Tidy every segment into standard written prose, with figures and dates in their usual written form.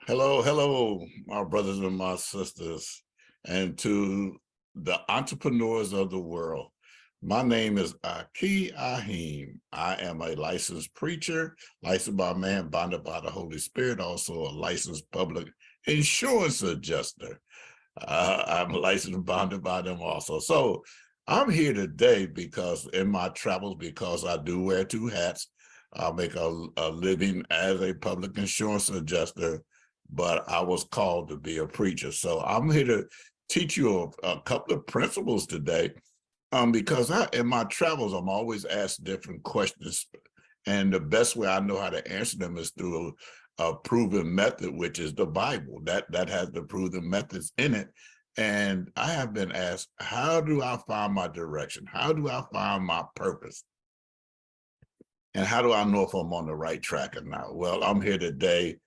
Hello, hello, my brothers and my sisters, and to the entrepreneurs of the world. My name is Aki Ahim. I am a licensed preacher, licensed by man, bonded by the Holy Spirit, also a licensed public insurance adjuster. I'm licensed and bonded by them also. So I'm here today because in my travels, because I do wear two hats. I make a living as a public insurance adjuster, but I was called to be a preacher. So I'm here to teach you a couple of principles today, because in my travels, I'm always asked different questions, and the best way I know how to answer them is through a proven method, which is the Bible. That has the proven methods in it. And I have been asked, how do I find my direction? How do I find my purpose? And how do I know if I'm on the right track or not? Well, I'm here today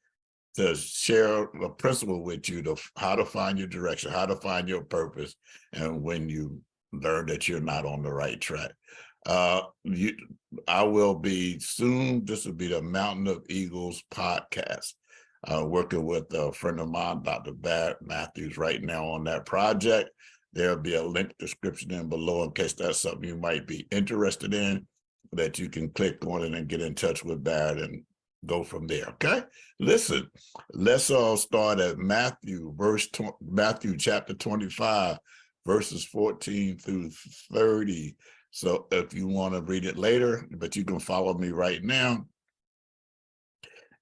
to share a principle with you to how to find your direction, how to find your purpose, and when you learn that you're not on the right track. Uh, you, I will be soon. This will be the Mountain of Eagles podcast. Working with a friend of mine, Dr. Barrett Matthews, right now on that project. There'll be a link description in below in case that's something you might be interested in, that you can click on it and get in touch with Barrett and go from there. Okay, listen, let's all start at Matthew chapter 25, verses 14 through 30. So if you want to read it later, but you can follow me right now.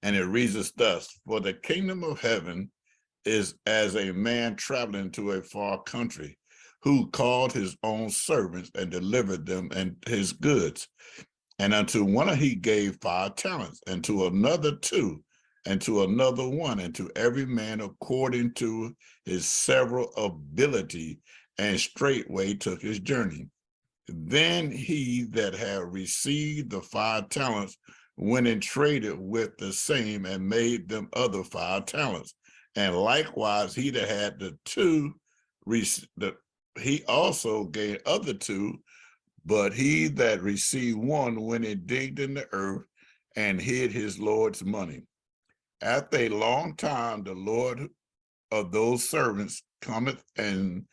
And it reads as thus: For the kingdom of heaven is as a man traveling to a far country, who called his own servants and delivered them and his goods. And unto one he gave 5 talents, and to another 2, and to another 1, and to every man according to his several ability, and straightway took his journey. Then he that had received the 5 talents went and traded with the same, and made them other 5 talents. And likewise he that had the 2, he also gave other 2. But he that received 1 went and digged in the earth and hid his Lord's money. After a long time, the Lord of those servants cometh and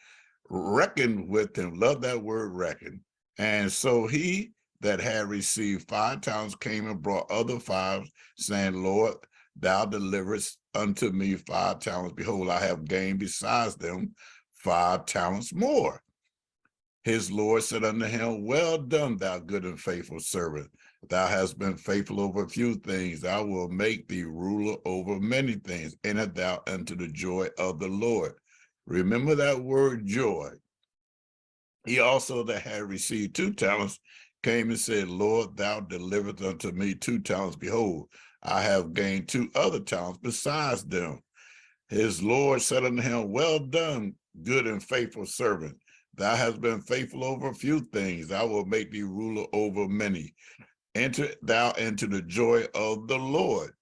reckoned with him. Love that word, reckon. And so he that had received 5 talents came and brought other 5, saying, Lord, thou deliverest unto me 5 talents. Behold, I have gained besides them 5 talents more. His Lord said unto him, Well done, thou good and faithful servant. Thou hast been faithful over a few things. I will make thee ruler over many things. Enter thou into the joy of the Lord. Remember that word joy. He also that had received 2 talents came and said, Lord, thou delivered unto me 2 talents. Behold, I have gained 2 other talents besides them. His Lord said unto him, Well done, good and faithful servant. Thou hast been faithful over a few things. I will make thee ruler over many. Enter thou into the joy of the Lord.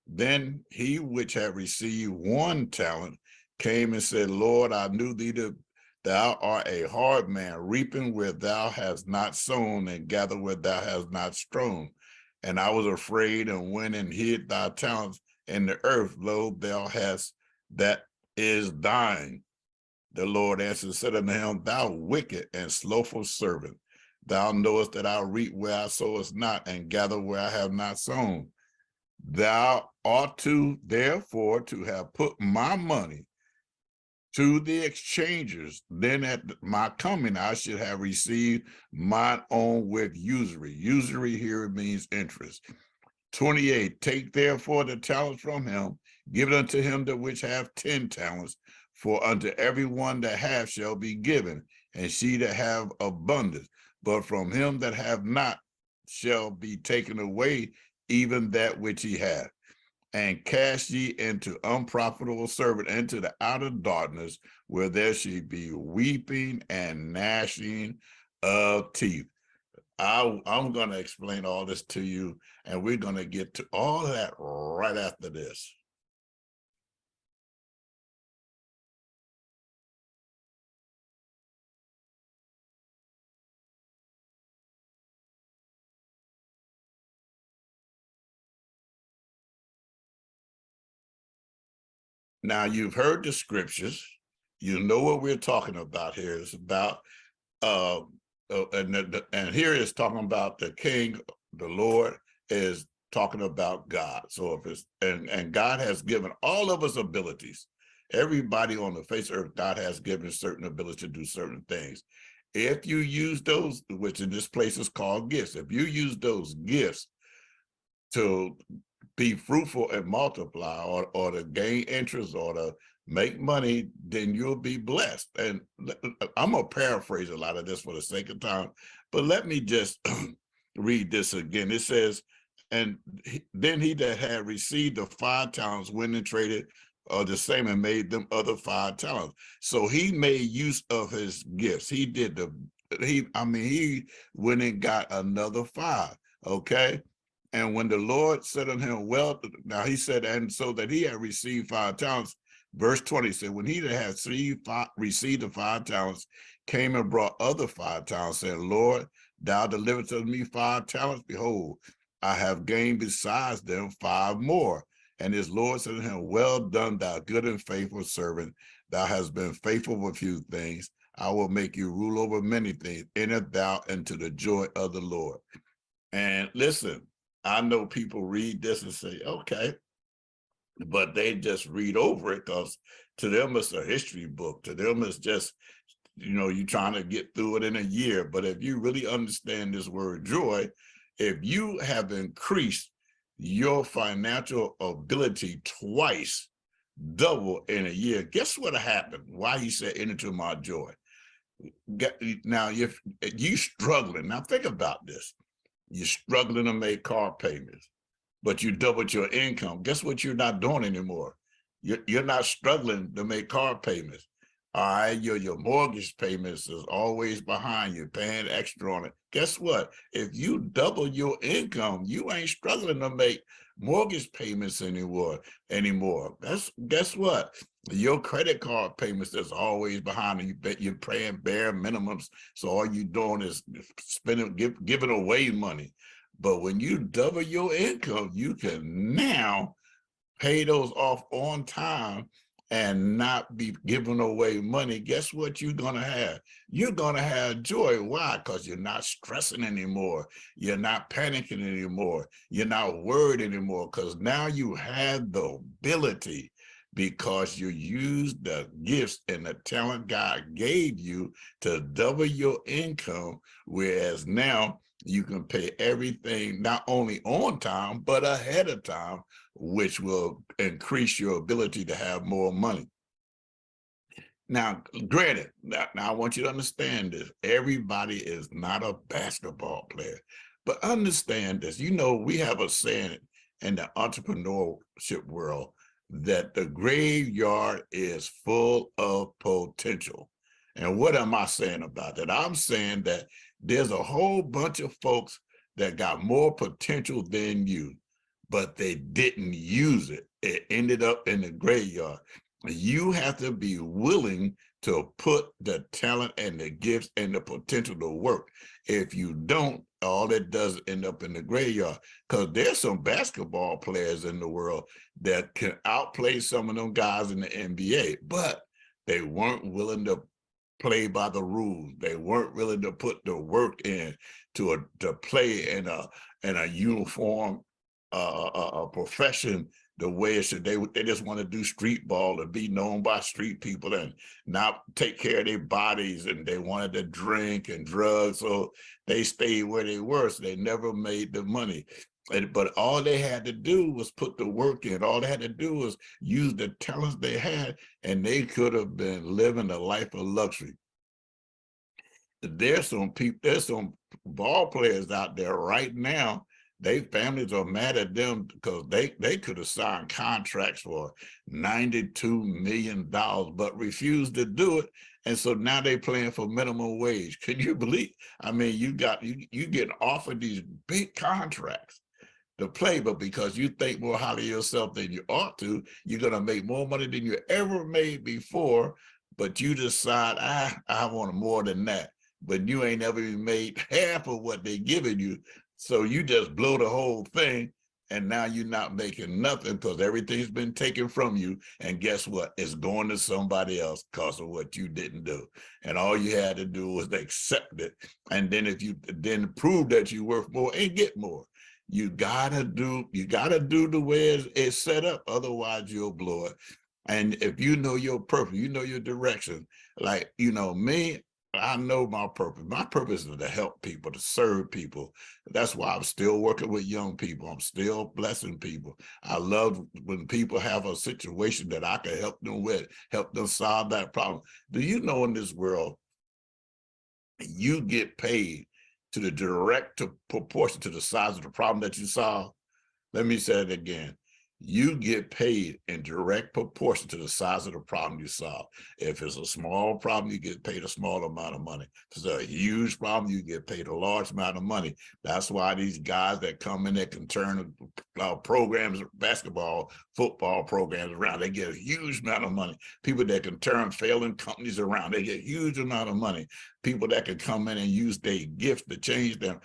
Then he which had received 1 talent came and said, Lord, I knew thee that thou art a hard man, reaping where thou hast not sown, and gather where thou hast not strewn. And I was afraid, and went and hid thy talents in the earth. Lo, thou hast that is thine. The Lord answered and said unto him, Thou wicked and slothful servant, thou knowest that I reap where I sowest not, and gather where I have not sown. Thou ought to, therefore, to have put my money to the exchangers. Then at my coming, I should have received mine own with usury. Usury here means interest. 28, take therefore the talents from him, give it unto him that which have 10 talents, for unto every one that hath shall be given, and she that have abundance. But from him that have not shall be taken away even that which he hath. And cast ye into unprofitable servant into the outer darkness, where there shall be weeping and gnashing of teeth. I'm going to explain all this to you, and we're going to get to all that right after this. Now you've heard the scriptures. You know what we're talking about here. It's about and here is talking about the King, the Lord is talking about God. So if it's and God has given all of us abilities. Everybody on the face of earth, God has given certain ability to do certain things. If you use those, which in this place is called gifts, if you use those gifts to be fruitful and multiply, or to gain interest, or to make money, then you'll be blessed. And I'm gonna paraphrase a lot of this for the sake of time, but let me just read this again. It says, and then he that had received the 5 talents went and traded the same and made them other 5 talents. So he made use of his gifts. He did he went and got another 5. Okay. And when the Lord said unto him, well, now he said, and so that he had received 5 talents, verse 20 said, when he that had received the 5 talents, came and brought other 5 talents, saying, Lord, thou delivered unto me 5 talents. Behold, I have gained besides them 5 more. And his Lord said to him, well done, thou good and faithful servant. Thou hast been faithful with few things. I will make you rule over many things. Enter thou into the joy of the Lord. And listen, I know people read this and say, okay, but they just read over it because to them it's a history book. To them it's just, you're trying to get through it in a year. But if you really understand this word joy, if you have increased your financial ability twice, double in a year, guess what happened? Why he said, enter into my joy. Now, if you struggling, now think about this. You're struggling to make car payments, but you doubled your income. Guess what you're not doing anymore? You're not struggling to make car payments. All right, your mortgage payments is always behind you, paying extra on it. Guess what? If you double your income, you ain't struggling to make mortgage payments anymore. Guess what? Your credit card payments is always behind, and you're paying bare minimums. So all you're doing is giving away money. But when you double your income, you can now pay those off on time and not be giving away money. Guess what you're gonna have? You're gonna have joy. Why? Because you're not stressing anymore. You're not panicking anymore. You're not worried anymore, because now you have the ability, because you used the gifts and the talent God gave you to double your income, whereas now you can pay everything not only on time, but ahead of time, which will increase your ability to have more money. Now, granted, now I want you to understand this. Everybody is not a basketball player, but understand this. We have a saying in the entrepreneurship world that the graveyard is full of potential. And what am I saying about that? I'm saying that there's a whole bunch of folks that got more potential than you, but they didn't use it. It ended up in the graveyard. You have to be willing to put the talent and the gifts and the potential to work. If you don't, all it does end up in the graveyard, because there's some basketball players in the world that can outplay some of them guys in the NBA, but they weren't willing to play by the rules. They weren't willing to put the work in to play in a uniform a profession the way it should. They just want to do street ball and be known by street people and not take care of their bodies, and they wanted to drink and drugs, so they stayed where they were, so they never made the money. But all they had to do was put the work in. All they had to do was use the talents they had, and they could have been living a life of luxury. There's some ball players out there right now, their families are mad at them because they could have signed contracts for $92 million, but refused to do it. And so now they're playing for minimum wage. Can you believe? I mean, you get offered these big contracts to play, but because you think more highly of yourself than you ought to, you're going to make more money than you ever made before, but you decide, I want more than that. But you ain't ever even made half of what they're giving you. So you just blow the whole thing, and now you're not making nothing because everything's been taken from you. And guess what? It's going to somebody else because of what you didn't do. And all you had to do was accept it. And then if you then prove that you're worth more and get more, you gotta do the way it's set up. Otherwise, you'll blow it. And if you know your purpose, you know your direction. Like, me, I know my purpose. My purpose is to help people, to serve people. That's why I'm still working with young people. I'm still blessing people. I love when people have a situation that I can help them with, help them solve that problem. Do you know in this world, you get paid to the direct proportion to the size of the problem that you solve? Let me say it again. You get paid in direct proportion to the size of the problem you solve. If it's a small problem, you get paid a small amount of money. If it's a huge problem, you get paid a large amount of money. That's why these guys that come in that can turn programs, basketball, football programs around, they get a huge amount of money. People that can turn failing companies around, they get a huge amount of money. People that can come in and use their gift to change them.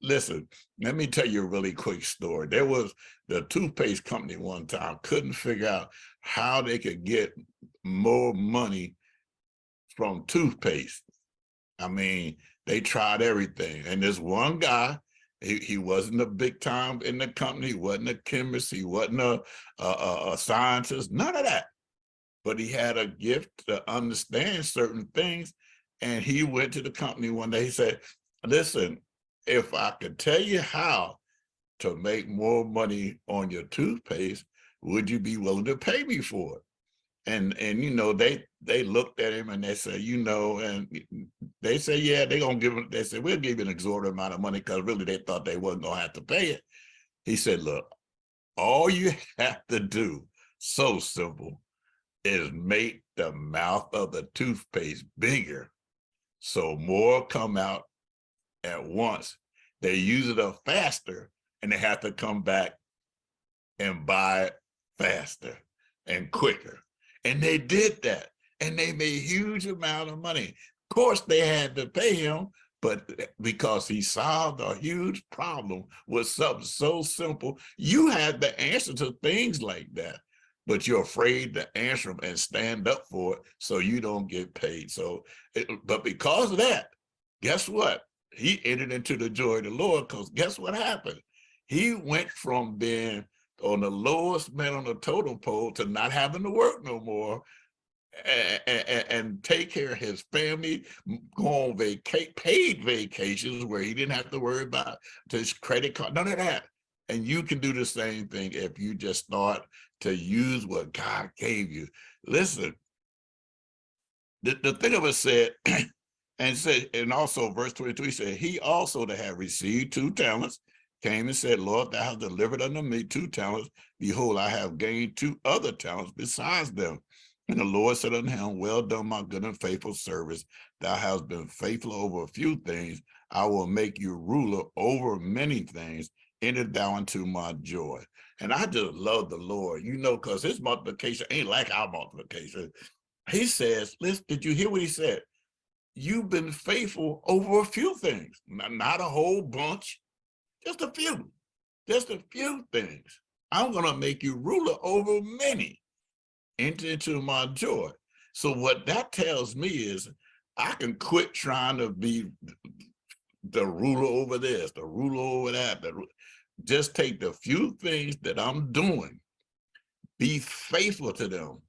Listen, let me tell you a really quick story. There was the toothpaste company one time couldn't figure out how they could get more money from toothpaste. I mean, they tried everything. And this one guy, he wasn't a big time in the company. He wasn't a chemist. He wasn't a scientist, none of that. But he had a gift to understand certain things. And he went to the company one day. He said, listen, if I could tell you how to make more money on your toothpaste, would you be willing to pay me for it? And they looked at him and they said, and they said, yeah, they're gonna give him, they said, we'll give you an exorbitant amount of money, because really they thought they wasn't gonna have to pay it. He said, look, all you have to do, so simple, is make the mouth of the toothpaste bigger so more come out at once. They use it up faster, and they have to come back and buy it faster and quicker. And they did that, and they made a huge amount of money. Of course, they had to pay him, but because he solved a huge problem with something so simple, you had the answer to things like that, but you're afraid to answer them and stand up for it, so you don't get paid. But because of that, guess what? He entered into the joy of the Lord, because guess what happened? He went from being on the lowest man on the totem pole to not having to work no more, and take care of his family, go on paid vacations where he didn't have to worry about his credit card, none of that. And you can do the same thing if you just start to use what God gave you. Listen, the thing of it said, and also verse 22, he said, he also that had received 2 talents came and said, Lord, thou hast delivered unto me 2 talents. Behold, I have gained 2 other talents besides them. And the Lord said unto him, well done, my good and faithful servant. Thou hast been faithful over a few things. I will make you ruler over many things. Enter thou into my joy. And I just love the Lord, because his multiplication ain't like our multiplication. He says, listen, did you hear what he said? You've been faithful over a few things, not a whole bunch, just a few things. I'm going to make you ruler over many. Enter into my joy. So what that tells me is I can quit trying to be the ruler over this, the ruler over that. Just take the few things that I'm doing, be faithful to them,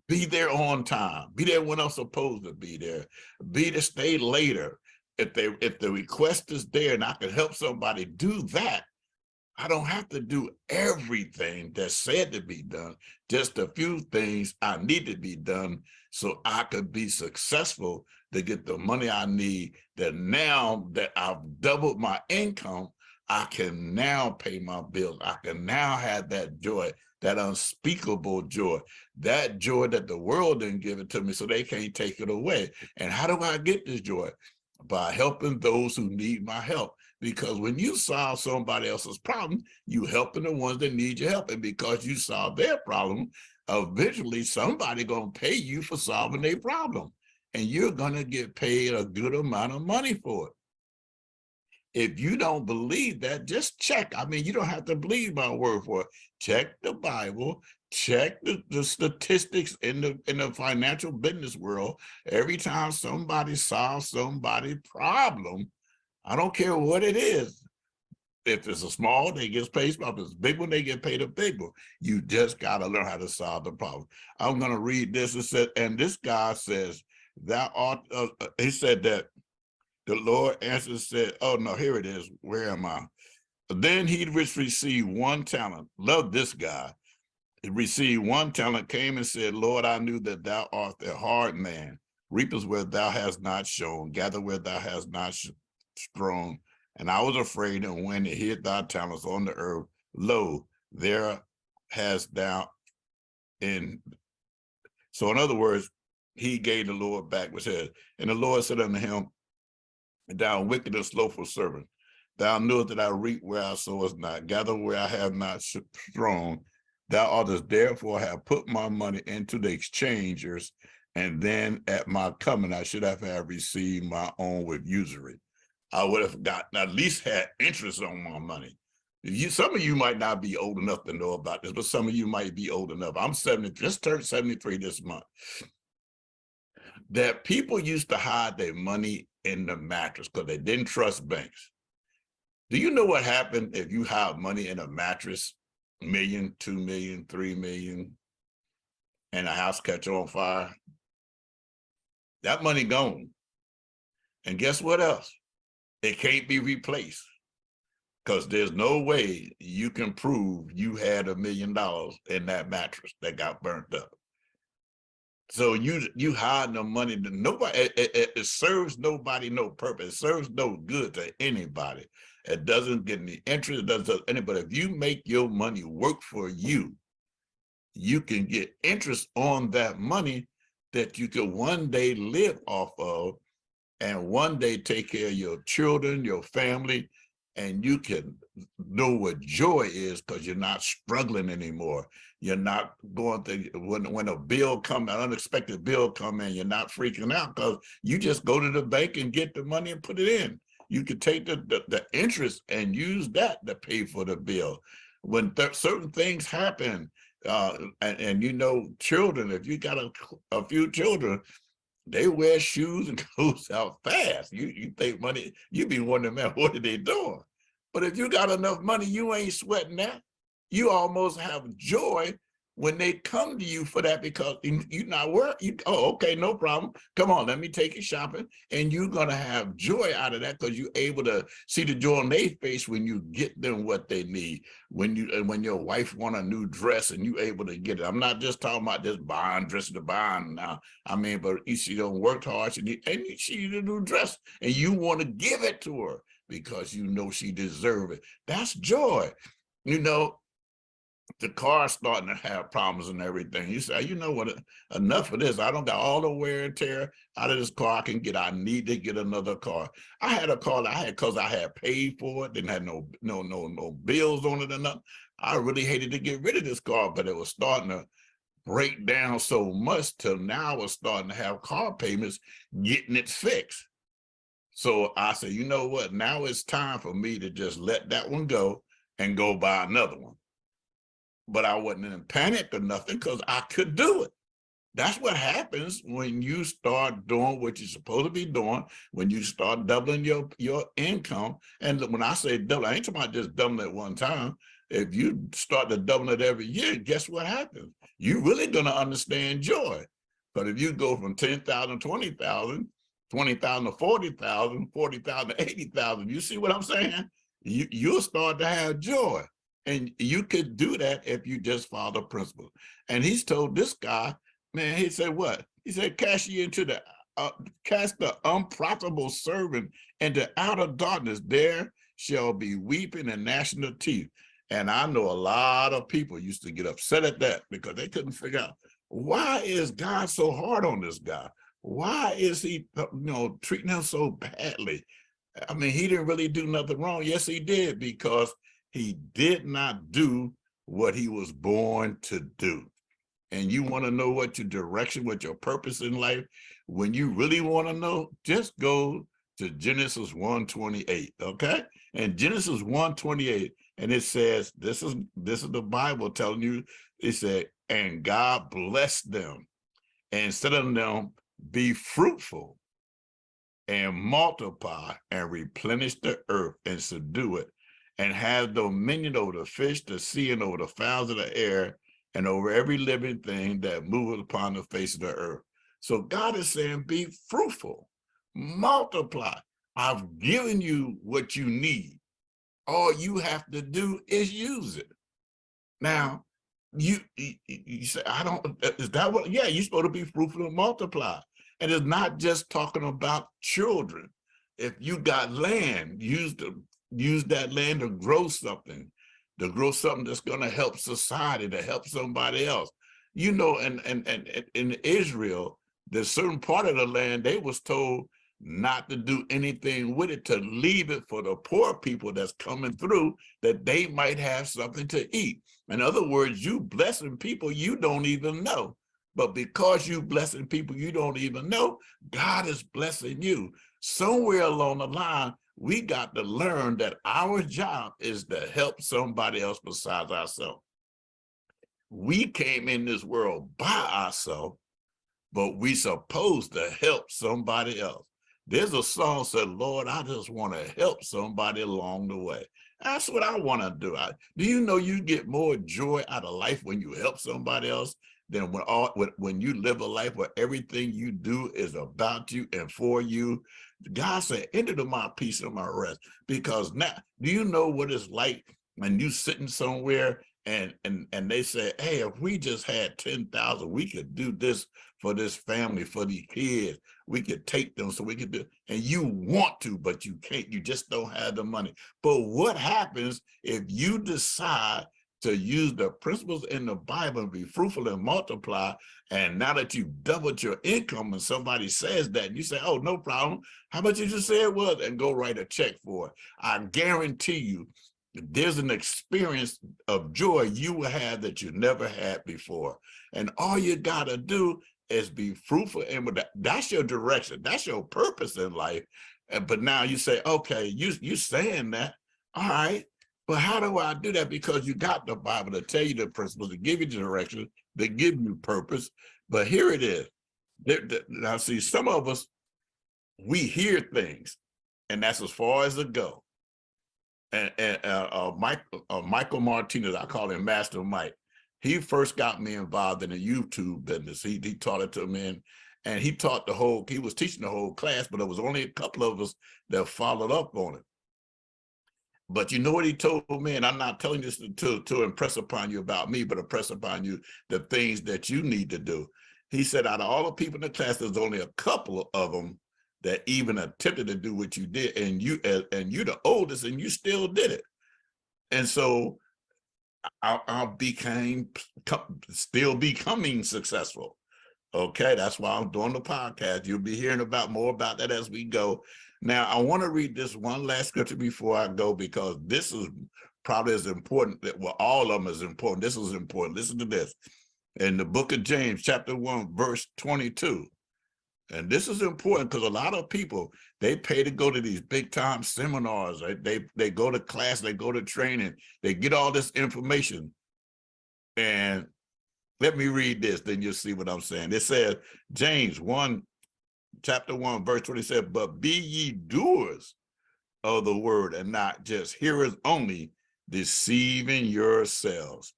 be there on time, be there when I'm supposed to be there, be to stay later. If the request is there and I can help somebody do that, I don't have to do everything that's said to be done, just a few things I need to be done so I could be successful to get the money I need, that now that I've doubled my income, I can now pay my bills. I can now have that joy, that unspeakable joy, that joy that the world didn't give it to me, so they can't take it away. And how do I get this joy? By helping those who need my help. Because when you solve somebody else's problem, you helping the ones that need your help. And because you solve their problem, eventually somebody gonna pay you for solving their problem. And you're gonna get paid a good amount of money for it. If you don't believe that, just check. I mean, you don't have to believe my word for it. Check the Bible, check the statistics in the financial business world. Every time somebody solves somebody's problem, I don't care what it is. If it's a small, they get paid small. If it's a big one, they get paid a big one. You just got to learn how to solve the problem. I'm going to read this. It said, and this guy says, thou art, he said that the Lord answered, said, oh no, here it is. Where am I? Then he which received 1 talent. Love this guy. He received 1 talent, came and said, Lord, I knew that thou art a hard man, reapest where thou hast not sown, gather where thou hast not strewn. And I was afraid, and when it hid thy talents on the earth, lo, there hast thou in. So in other words, he gave the Lord back with his. And the Lord said unto him, thou wicked and slothful servant, thou knewest that I reap where I sowest not, gather where I have not strewn. Thou oughtest therefore have put my money into the exchangers, and then at my coming I should have received my own with usury. I would have gotten at least had interest on my money. Some of you might not be old enough to know about this, but some of you might be old enough. I'm 70, just turned 73 this month. That people used to hide their money in the mattress because they didn't trust banks. Do you know what happened if you hide money in a mattress, $1 million, $2 million, $3 million, and a house catch on fire? That money gone. And guess what else? It can't be replaced because there's no way you can prove you had $1 million in that mattress that got burnt up. So you hide no money to nobody. It serves nobody no purpose. It serves no good to anybody. It doesn't get any interest. It doesn't anybody. If you make your money work for you, you can get interest on that money that you can one day live off of, and one day take care of your children, your family, and you can know what joy is because you're not struggling anymore. You're not going through, when a bill come, an unexpected bill come in, you're not freaking out because you just go to the bank and get the money and put it in. You could take the interest and use that to pay for the bill. When certain things happen, and you know, children, if you got a few children, they wear shoes and clothes out fast. You think money, you be wondering, man, what are they doing? But if you got enough money, you ain't sweating that. You almost have joy when they come to you for that because you're not working. Oh, okay, no problem. Come on, let me take you shopping. And you're going to have joy out of that because you're able to see the joy on their face when you get them what they need. When your wife want a new dress and you able to get it. I'm not just talking about just buying dress to buying now. I mean, but she done worked hard and she need a new dress and you want to give it to her because you know she deserves it. That's joy. You know, the car's starting to have problems and everything. You say, you know what, enough of this. I don't got all the wear and tear out of this car I can get. I need to get another car. I had a car that I had because I had paid for it, didn't have no bills on it or nothing. I really hated to get rid of this car, but it was starting to break down so much till now I was starting to have car payments getting it fixed. So I said, you know what, now it's time for me to just let that one go and go buy another one. But I wasn't in panic or nothing because I could do it. That's what happens when you start doing what you're supposed to be doing, when you start doubling your income. And when I say double, I ain't talking about just doubling it one time. If you start to double it every year, guess what happens? You're really going to understand joy. But if you go from 10,000 to 20,000, 20,000 to 40,000, 40,000 to 80,000, you see what I'm saying? You'll start to have joy. And you could do that if you just follow the principle. And he's told this guy, man, he said, what? He said, cast the unprofitable servant into outer darkness. There shall be weeping and gnashing of teeth. And I know a lot of people used to get upset at that because they couldn't figure out, why is God so hard on this guy? Why is he, treating him so badly? I mean, he didn't really do nothing wrong. Yes, he did, because he did not do what he was born to do. And you want to know what your direction, what your purpose in life, when you really want to know, just go to Genesis 1:28, okay? And Genesis 1:28, and it says, this is the Bible telling you, it said, and God blessed them and said unto them, be fruitful and multiply and replenish the earth and subdue it, and have dominion over the fish, the sea, and over the fowls of the air, and over every living thing that moveth upon the face of the earth. So God is saying, be fruitful, multiply. I've given you what you need. All you have to do is use it. Now, you say, I don't, is that what? Yeah, you're supposed to be fruitful and multiply. And it's not just talking about children. If you got land, use that land to grow something that's going to help society, to help somebody else. You know, and in Israel, there's certain part of the land they was told not to do anything with it, to leave it for the poor people that's coming through, that they might have something to eat. In other words, you blessing people you don't even know. But because you blessing people you don't even know, God is blessing you. Somewhere along the line, we got to learn that our job is to help somebody else besides ourselves. We came in this world by ourselves, but we supposed to help somebody else. There's a song said, Lord, I just want to help somebody along the way. That's what I want to do. Do you know you get more joy out of life when you help somebody else than when you live a life where everything you do is about you and for you? God said, enter to my peace and my rest. Because now, do you know what it's like when you sitting somewhere and they say, hey, if we just had 10,000, we could do this for this family, for these kids. We could take them so we could do, and you want to, but you can't, you just don't have the money. But what happens if you decide to use the principles in the Bible and be fruitful and multiply, and now that you've doubled your income and somebody says that, and you say, oh, no problem, how much did you say it was? And go write a check for it. I guarantee you, there's an experience of joy you will have that you never had before. And all you got to do is be fruitful, and that's your direction, that's your purpose in life. But now you say, okay, you saying that, all right, but how do I do that? Because you got the Bible to tell you the principles, to give you the direction, to give you purpose. But here it is. Now see, some of us, we hear things, and that's as far as it goes. And Michael Martinez, I call him Master Mike. He first got me involved in the YouTube business. He taught it to me, and he taught he was teaching the whole class, but there was only a couple of us that followed up on it. But you know what he told me, and I'm not telling this to impress upon you about me, but impress upon you the things that you need to do. He said, out of all the people in the class, there's only a couple of them that even attempted to do what you did, and you're the oldest, and you still did it. And so I became still becoming successful. Okay, that's why I'm doing the podcast. You'll be hearing more about that as we go. Now, I want to read this one last scripture before I go, because this is probably as important. Well, all of them is important. This is important. Listen to this. In the book of James, chapter 1, verse 22. And this is important because a lot of people, they pay to go to these big time seminars, right? They go to class, they go to training, they get all this information. And let me read this, then you'll see what I'm saying. It says, James 1, chapter 1, verse 20 said, but be ye doers of the word and not just hearers only, deceiving yourselves.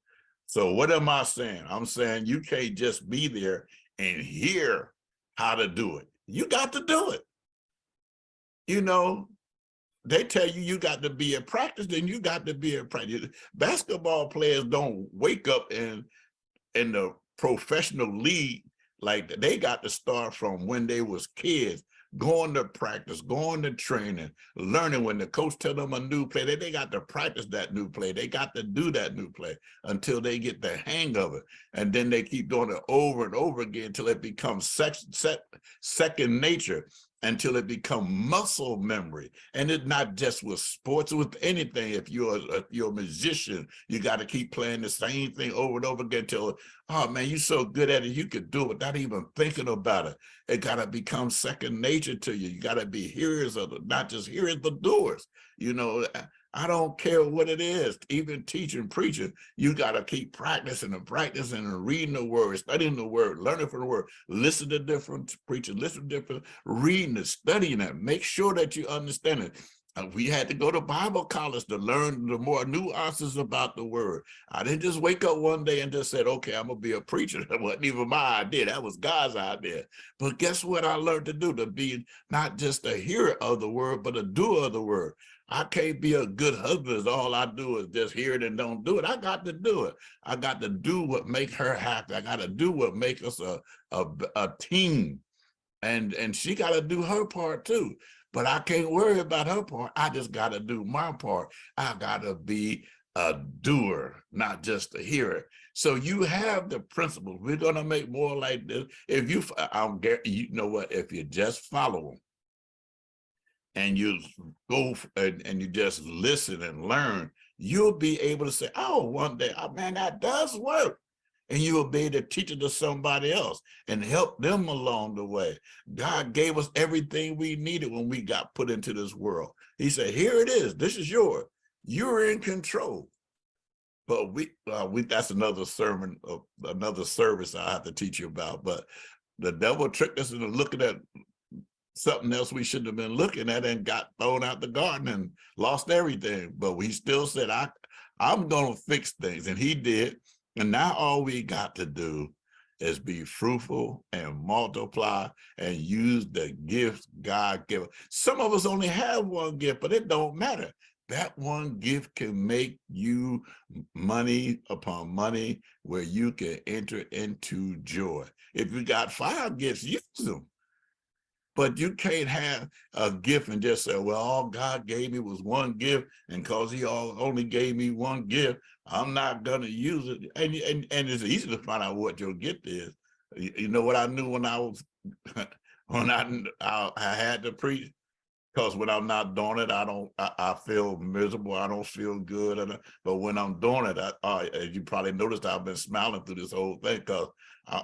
So what am I saying? I'm saying you can't just be there and hear how to do it. You got to do it. You know, they tell you got to be in practice, then you got to be in practice. Basketball players don't wake up in the professional league like that. They got to start from when they was kids, going to practice, going to training, learning. When the coach tell them a new play, they got to practice that new play. They got to do that new play until they get the hang of it. And then they keep doing it over and over again until it becomes second nature. until it become muscle memory. And it's not just with sports, with anything. If you're a musician, you got to keep playing the same thing over and over again until, oh man, you're so good at it, you could do it without even thinking about it. It got to become second nature to you. You got to be hearers of it, not just hearers, but doers. You know, I don't care what it is, even teaching, preaching, you got to keep practicing and practicing and reading the word, studying the word, learning from the word, listen to different preachers, listen to different, reading it, studying it, make sure that you understand it. We had to go to Bible college to learn the more nuances about the word. I didn't just wake up one day and just said, okay, I'm going to be a preacher. That wasn't even my idea. That was God's idea. But guess what I learned to do? To be not just a hearer of the word, but a doer of the word. I can't be a good husband if all I do is just hear it and don't do it. I got to do it. I got to do what make her happy. I got to do what make us a team. And she got to do her part too. But I can't worry about her part. I just got to do my part. I got to be a doer, not just a hearer. So you have the principles. We're going to make more like this. If you know what, if you just follow them, and you go and you just listen and learn, you'll be able to say, oh, one day, oh, man, that does work. And you will be able to teach it to somebody else and help them along the way. God gave us everything we needed when we got put into this world. He said, here it is. This is yours. You're in control. But that's another sermon, another service I have to teach you about. But the devil tricked us into looking at something else we shouldn't have been looking at and got thrown out the garden and lost everything. But we still said, I'm going to fix things. And he did. And now all we got to do is be fruitful and multiply and use the gifts God gave us. Some of us only have one gift, but it don't matter. That one gift can make you money upon money where you can enter into joy. If you got 5 gifts, use them. But you can't have a gift and just say, well, all God gave me was one gift, and because he only gave me one gift, I'm not going to use it. And it's easy to find out what your gift is. You know what I knew when I was, when I had to preach? Because when I'm not doing it, I feel miserable. I don't feel good. But when I'm doing it, as you probably noticed, I've been smiling through this whole thing because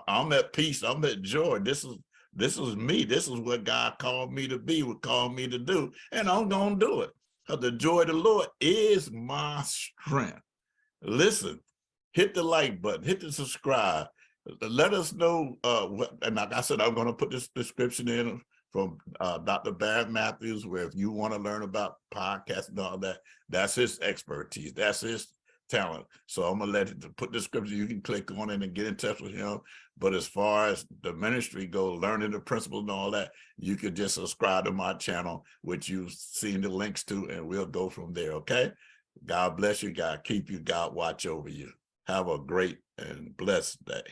I'm at peace. I'm at joy. This is me. This is what God called me to be, what called me to do. And I'm going to do it. Because the joy of the Lord is my strength. Listen, hit the like button, hit the subscribe. Let us know and like I said, I'm going to put this description in from Dr. Barrett Matthews, where if you want to learn about podcasts and all that, that's his expertise. That's his talent. So I'm going to let it put the scripture. You can click on it and get in touch with him. But as far as the ministry goes, learning the principles and all that, you could just subscribe to my channel, which you've seen the links to, and we'll go from there. Okay. God bless you. God keep you. God watch over you. Have a great and blessed day.